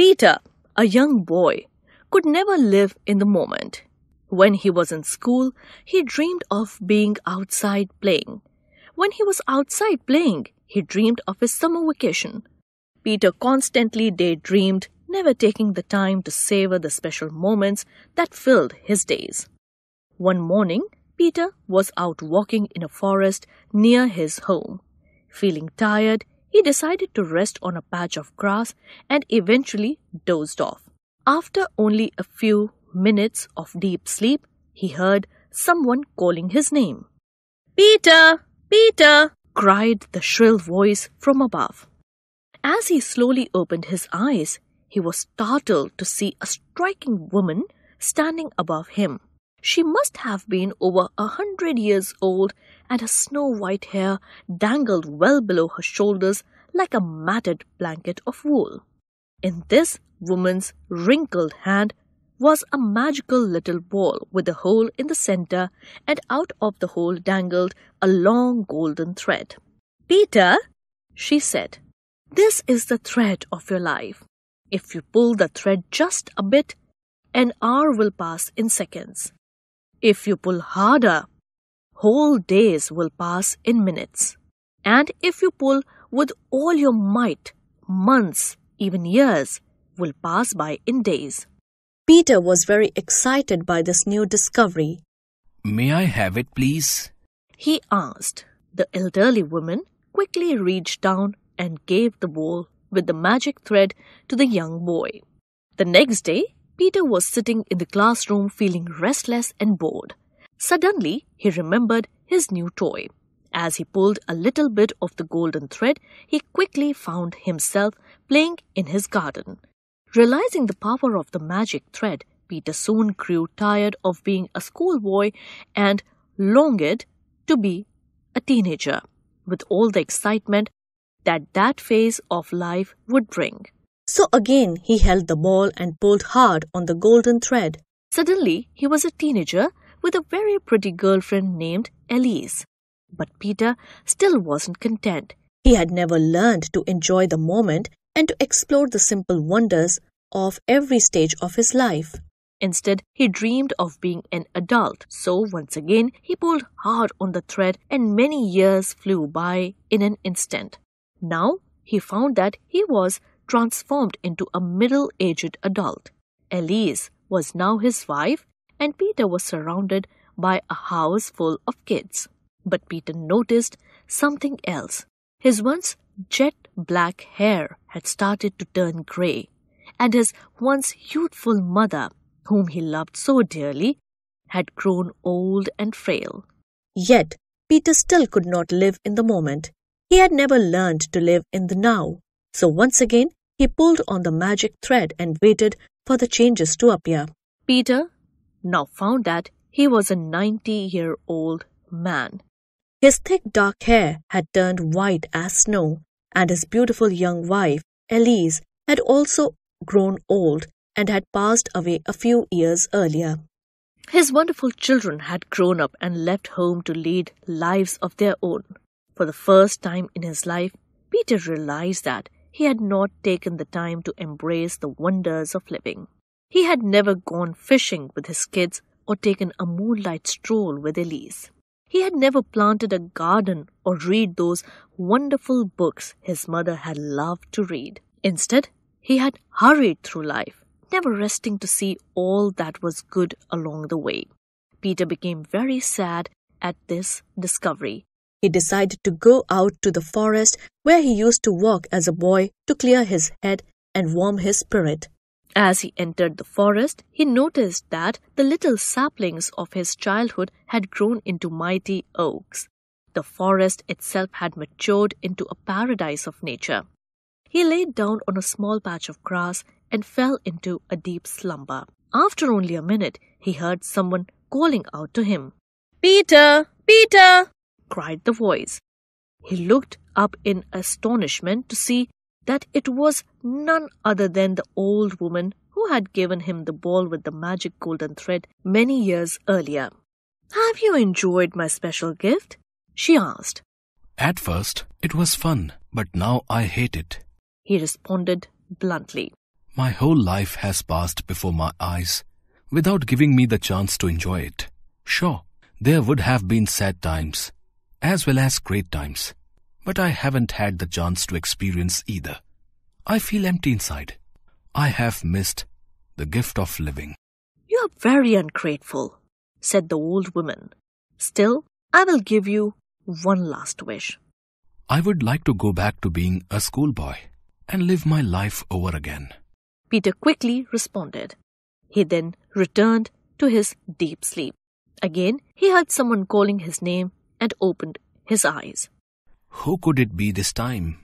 Peter, a young boy, could never live in the moment. When he was in school, he dreamed of being outside playing. When he was outside playing, he dreamed of his summer vacation. Peter constantly daydreamed, never taking the time to savor the special moments that filled his days. One morning, Peter was out walking in a forest near his home. Feeling tired, he decided to rest on a patch of grass and eventually dozed off. After only a few minutes of deep sleep, he heard someone calling his name. "Peter! Peter!" cried the shrill voice from above. As he slowly opened his eyes, he was startled to see a striking woman standing above him. She must have been over 100 years old, and her snow-white hair dangled well below her shoulders like a matted blanket of wool. In this woman's wrinkled hand was a magical little ball with a hole in the center, and out of the hole dangled a long golden thread. "Peter," she said, "this is the thread of your life. If you pull the thread just a bit, an hour will pass in seconds. If you pull harder, whole days will pass in minutes. And if you pull with all your might, months, even years, will pass by in days." Peter was very excited by this new discovery. "May I have it, please?" he asked. The elderly woman quickly reached down and gave the ball with the magic thread to the young boy. The next day, Peter was sitting in the classroom feeling restless and bored. Suddenly, he remembered his new toy. As he pulled a little bit of the golden thread, he quickly found himself playing in his garden. Realizing the power of the magic thread, Peter soon grew tired of being a schoolboy and longed to be a teenager, with all the excitement that phase of life would bring. So again he held the ball and pulled hard on the golden thread. Suddenly he was a teenager with a very pretty girlfriend named Elise. But Peter still wasn't content. He had never learned to enjoy the moment and to explore the simple wonders of every stage of his life. Instead, he dreamed of being an adult. So once again, he pulled hard on the thread and many years flew by in an instant. Now, he found that he was transformed into a middle-aged adult. Elise was now his wife, and Peter was surrounded by a house full of kids. But Peter noticed something else. His once jet black hair had started to turn grey, and his once youthful mother, whom he loved so dearly, had grown old and frail. Yet, Peter still could not live in the moment. He had never learned to live in the now. So once again, he pulled on the magic thread and waited for the changes to appear. Peter now found that he was a 90-year-old man. His thick dark hair had turned white as snow, and his beautiful young wife, Elise, had also grown old and had passed away a few years earlier. His wonderful children had grown up and left home to lead lives of their own. For the first time in his life, Peter realized that he had not taken the time to embrace the wonders of living. He had never gone fishing with his kids or taken a moonlight stroll with Elise. He had never planted a garden or read those wonderful books his mother had loved to read. Instead, he had hurried through life, never resting to see all that was good along the way. Peter became very sad at this discovery. He decided to go out to the forest where he used to walk as a boy to clear his head and warm his spirit. As he entered the forest, he noticed that the little saplings of his childhood had grown into mighty oaks. The forest itself had matured into a paradise of nature. He laid down on a small patch of grass and fell into a deep slumber. After only a minute, he heard someone calling out to him. "Peter! Peter!" cried the voice. He looked up in astonishment to see that it was none other than the old woman who had given him the ball with the magic golden thread many years earlier. "Have you enjoyed my special gift?" she asked. "At first, it was fun, but now I hate it," he responded bluntly. My whole life has passed before my eyes without giving me the chance to enjoy it. Sure, there would have been sad times as well as great times, but I haven't had the chance to experience either. I feel empty inside. I have missed the gift of living. You are very ungrateful, said the old woman. Still, I will give you one last wish. I would like to go back to being a schoolboy and live my life over again. Peter quickly responded. He then returned to his deep sleep. Again, he heard someone calling his name and opened his eyes. Who could it be this time?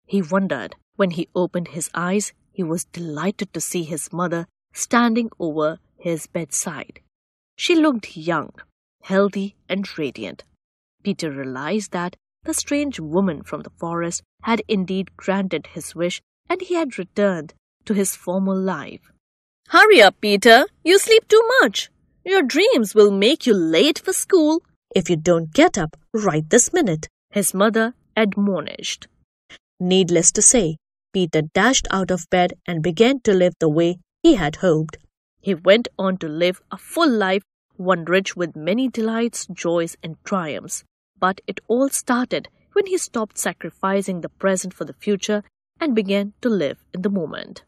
He wondered. When he opened his eyes, he was delighted to see his mother standing over his bedside. She looked young, healthy, and radiant. Peter realized that the strange woman from the forest had indeed granted his wish and he had returned to his former life. Hurry up, Peter. You sleep too much. Your dreams will make you late for school if you don't get up right this minute, his mother admonished. Needless to say, Peter dashed out of bed and began to live the way he had hoped. He went on to live a full life, one rich with many delights, joys, and triumphs. But it all started when he stopped sacrificing the present for the future and began to live in the moment.